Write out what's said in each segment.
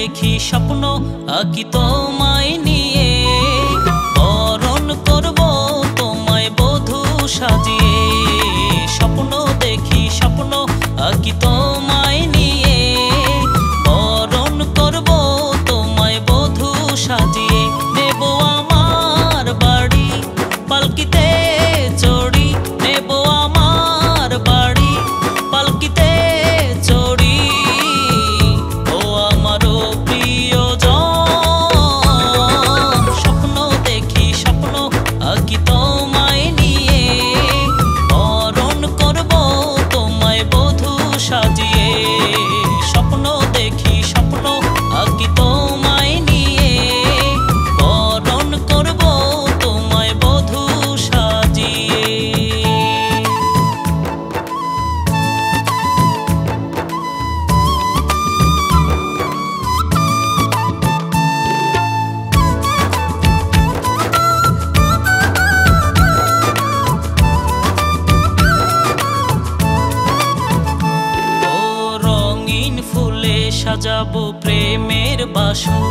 দেখি স্বপ্ন আঁকি তোমায় নিয়ে, বরণ করব তোমায় বধূ সাজিয়ে। স্বপ্ন দেখি স্বপ্ন আঁকি তোমায় নিয়ে, বরণ করব তোমায় বধূ সাজিয়ে। নেব আমার বাড়ি পালকিতে চড়ি, নেব আমার বাড়ি পালকিতে চড়ি। ও আমারও প্রিয়জন, স্বপ্ন দেখি স্বপ্ন আঁকি তোমায় নিয়ে, বরণ করব তোমায় বধূ সাজিয়ে। স্বপ্ন দেখি স্বপ্ন আঁকি তোমায় নিয়ে, বরণ করব তোমায় বধূ সাজিয়ে। ফুলে সাজাবো প্রেমের বাসর,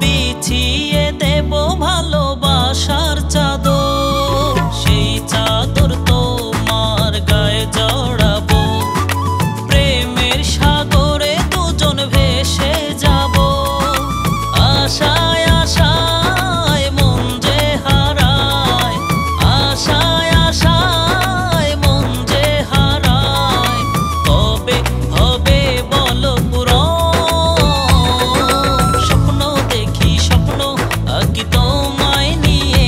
বিছিয়ে দেব ভালোবাসার চাদর। সেই চাদর তোমার গায়ে জড়াবো, প্রেমের সাগরে দুজন ভেসে যাব। আশায় আশায় মন যে হারায়, আশায় আশায় মন যে হারায়, কবে হবে বলো পুরন। স্বপ্ন দেখি স্বপ্ন আঁকি তোমায় নিয়ে,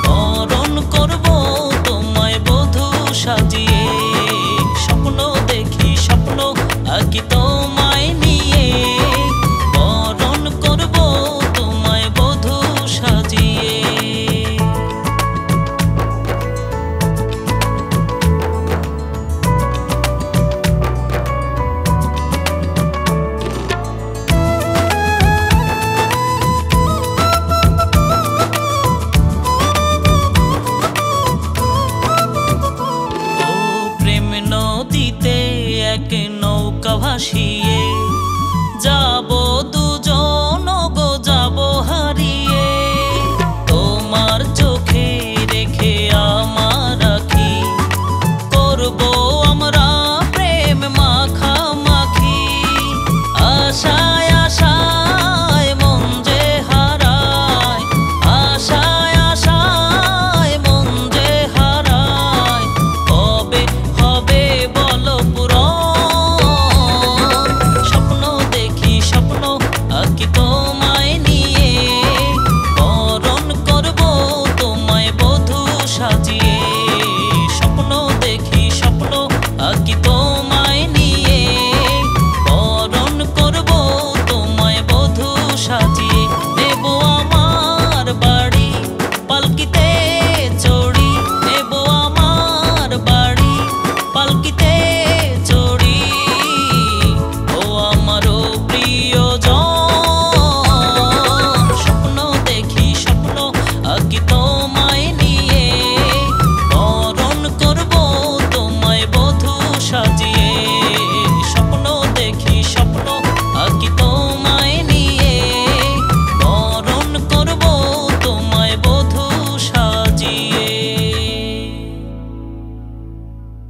বরণ করব তোমায় বধূ সাজিয়ে। স্বপ্ন দেখি স্বপ্ন আঁকি তোমায় নিয়ে, বরণ করব তোমায় বধূ সাজিয়ে। নদীতে এক নৌকা ভাসিয়ে যাব দুজন গো, যাব হারিয়ে। তোমার চোখে রেখে আমার আঁখি, করব আমরা প্রেম মাখামাখি। আশায় আশায় মন যে হারায়, আশায় আশায় মন যে হারায়, কবে হবে বলো পুরন। স্বপ্ন দেখি স্বপ্ন আঁকি তোমায় নিয়ে, বরণ করব তোমায় বধূ সাজিয়ে। স্বপ্ন দেখি স্বপ্ন আঁকি তোমায় নিয়ে, বরণ করব তোমায় বধূ সাজিয়ে। নেব আমার বাড়ি পালকিতে চড়ি, নেব আমার বাড়ি পালকিতে